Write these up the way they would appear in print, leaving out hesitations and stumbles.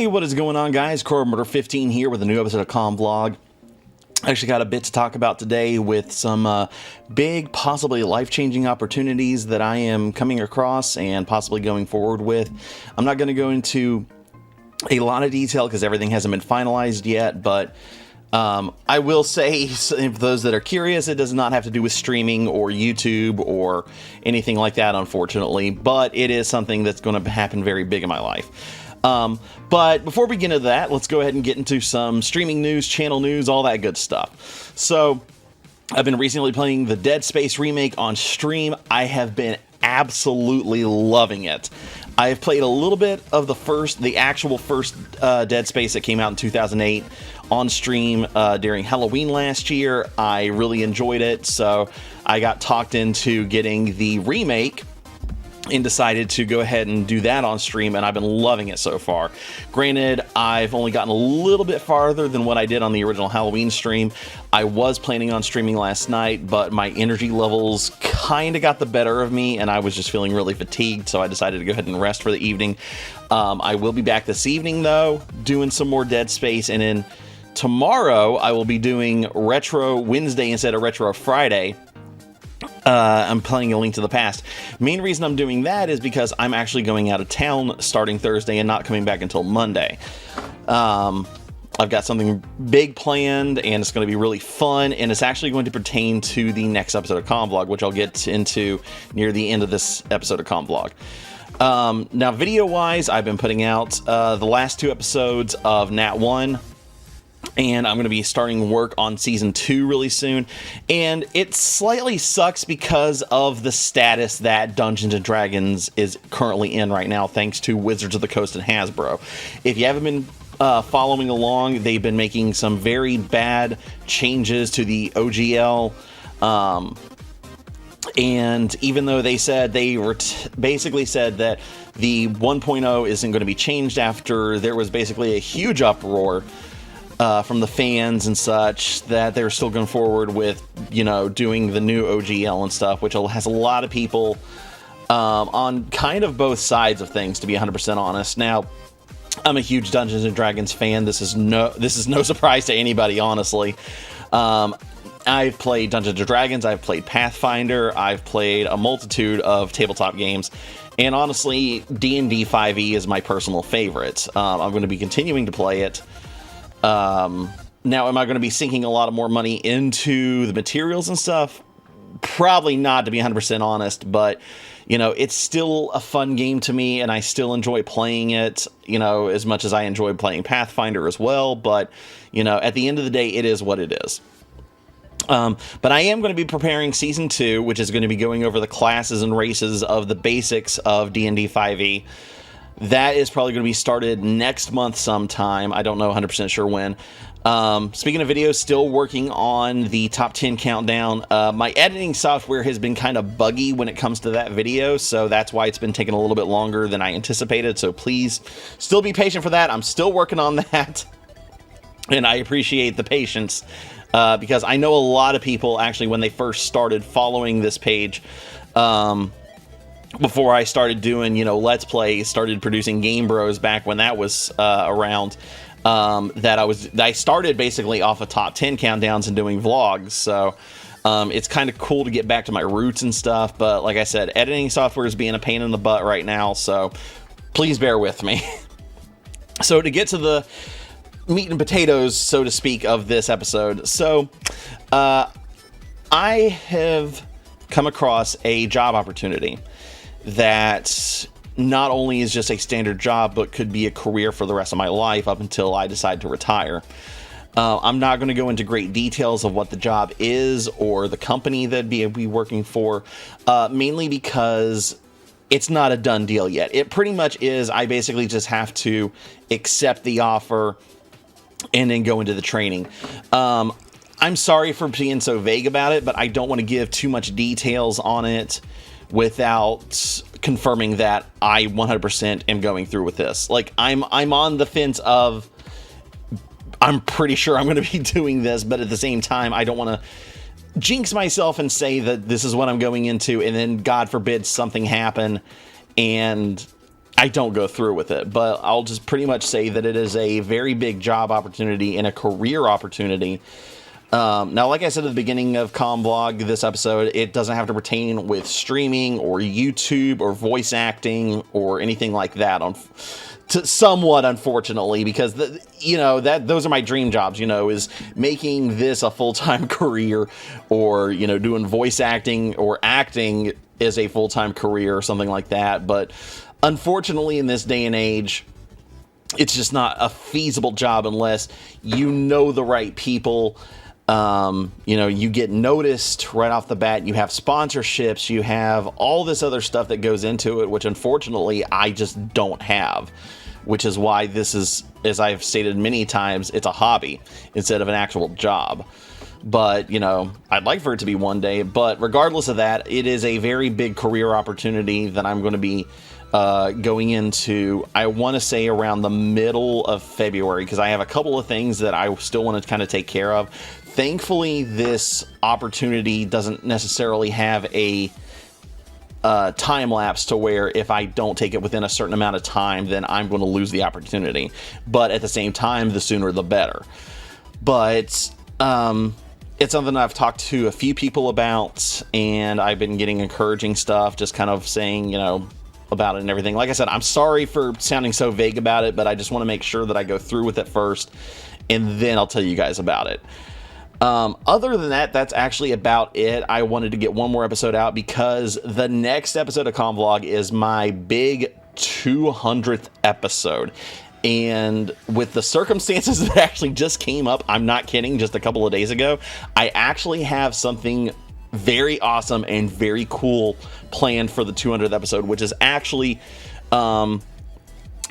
Hey, what is going on, guys? Cormorder15 here with a new episode of Convlog. I actually got a bit to talk about today with some big, possibly life-changing opportunities that I am coming across and possibly going forward with. I'm not going to go into a lot of detail because everything hasn't been finalized yet, but I will say, for those that are curious, it does not have to do with streaming or YouTube or anything like that, unfortunately, but it is something that's going to happen very big in my life. But before we get into that, let's go ahead and get into some streaming news, channel news, all that good stuff. So I've been recently playing the Dead Space remake on stream. I have been absolutely loving it. I have played a little bit of the actual first Dead Space that came out in 2008 on stream during Halloween last year. I really enjoyed it, so I got talked into getting the remake and decided to go ahead and do that on stream, and I've been loving it so far. Granted, I've only gotten a little bit farther than what I did on the original Halloween stream. I was planning on streaming last night, but my energy levels kind of got the better of me, and I was just feeling really fatigued, so I decided to go ahead and rest for the evening. I will be back this evening, though, doing some more Dead Space, and then tomorrow I will be doing Retro Wednesday instead of Retro Friday. I'm playing A Link to the Past. Main reason I'm doing that is because I'm actually going out of town starting Thursday and not coming back until Monday. I've got something big planned, and it's going to be really fun, and it's actually going to pertain to the next episode of Convlog, which I'll get into near the end of this episode of Convlog. Now, video-wise, I've been putting out the last 2 episodes of Nat 1, and I'm going to be starting work on Season 2 really soon. And it slightly sucks because of the status that Dungeons & Dragons is currently in right now, thanks to Wizards of the Coast and Hasbro. If you haven't been following along, they've been making some very bad changes to the OGL. And even though they said basically said that the 1.0 isn't going to be changed after there was basically a huge uproar from the fans and such, that they're still going forward with, doing the new OGL and stuff, which has a lot of people on kind of both sides of things, to be 100% honest. Now, I'm a huge Dungeons and Dragons fan. This is no surprise to anybody, honestly. I've played Dungeons and Dragons, I've played Pathfinder, I've played a multitude of tabletop games, and honestly, D&D 5e is my personal favorite. I'm going to be continuing to play it. Now, am I going to be sinking a lot of more money into the materials and stuff? Probably not, to be 100% honest, but, it's still a fun game to me, and I still enjoy playing it, as much as I enjoy playing Pathfinder as well, but, at the end of the day, it is what it is. But I am going to be preparing Season 2, which is going to be going over the classes and races of the basics of D&D 5e. That is probably going to be started next month sometime. I don't know 100% sure when. Speaking of videos, still working on the top 10 countdown. My editing software has been kind of buggy when it comes to that video, so that's why it's been taking a little bit longer than I anticipated. So please still be patient for that. I'm still working on that, and I appreciate the patience because I know a lot of people actually, when they first started following this page, before I started doing, Let's Play, started producing Game Bros back when that was around, I started basically off of top 10 countdowns and doing vlogs. So it's kind of cool to get back to my roots and stuff. But like I said, editing software is being a pain in the butt right now. So please bear with me. So to get to the meat and potatoes, so to speak, of this episode. So I have come across a job opportunity that not only is just a standard job, but could be a career for the rest of my life up until I decide to retire. I'm not going to go into great details of what the job is or the company that be working for, mainly because it's not a done deal yet. It pretty much is. I basically just have to accept the offer and then go into the training. I'm sorry for being so vague about it, but I don't want to give too much details on it without confirming that I 100% am going through with this. Like, I'm on the fence of, I'm pretty sure I'm going to be doing this, but at the same time, I don't want to jinx myself and say that this is what I'm going into, and then God forbid something happen and I don't go through with it. But I'll just pretty much say that it is a very big job opportunity and a career opportunity. Now, like I said at the beginning of Comvlog, this episode, it doesn't have to pertain with streaming or YouTube or voice acting or anything like that. Somewhat, unfortunately, because those are my dream jobs. Is making this a full-time career, or doing voice acting or acting as a full-time career or something like that. But unfortunately, in this day and age, it's just not a feasible job unless you know the right people. You get noticed right off the bat, you have sponsorships, you have all this other stuff that goes into it, which unfortunately I just don't have, which is why this is, as I've stated many times, it's a hobby instead of an actual job. But, I'd like for it to be one day, but regardless of that, it is a very big career opportunity that I'm going to be going into, I want to say around the middle of February, because I have a couple of things that I still want to kind of take care of. Thankfully, this opportunity doesn't necessarily have a time lapse to where if I don't take it within a certain amount of time, then I'm going to lose the opportunity. But at the same time, the sooner the better. But it's something I've talked to a few people about, and I've been getting encouraging stuff, just kind of saying, about it and everything. Like I said, I'm sorry for sounding so vague about it, but I just want to make sure that I go through with it first, and then I'll tell you guys about it. Other than that, that's actually about it. I wanted to get one more episode out because the next episode of Comvlog is my big 200th episode. And with the circumstances that actually just came up, I'm not kidding, just a couple of days ago, I actually have something very awesome and very cool planned for the 200th episode, which is actually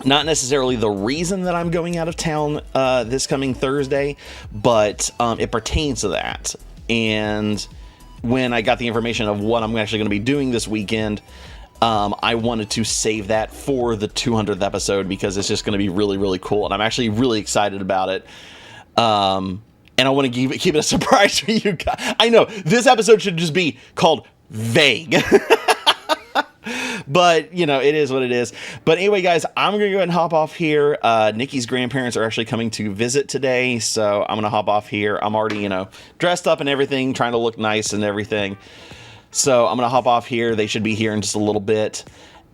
not necessarily the reason that I'm going out of town this coming Thursday, but it pertains to that. And when I got the information of what I'm actually going to be doing this weekend, I wanted to save that for the 200th episode because it's just going to be really, really cool. And I'm actually really excited about it. And I want to keep it a surprise for you guys. I know, this episode should just be called Vague. But, it is what it is. But anyway, guys, I'm going to go ahead and hop off here. Nikki's grandparents are actually coming to visit today, so I'm going to hop off here. I'm already, dressed up and everything, trying to look nice and everything. So I'm going to hop off here. They should be here in just a little bit.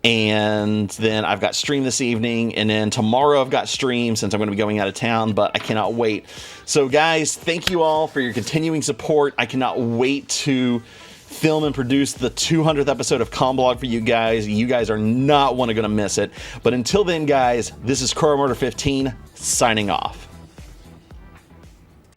And then I've got stream this evening, and then tomorrow I've got stream since I'm going to be going out of town, but I cannot wait. So guys, thank you all for your continuing support. I cannot wait to film and produce the 200th episode of Comvlog for you guys. You guys are not going to miss it. But until then, guys, this is CorrMurder15 signing off.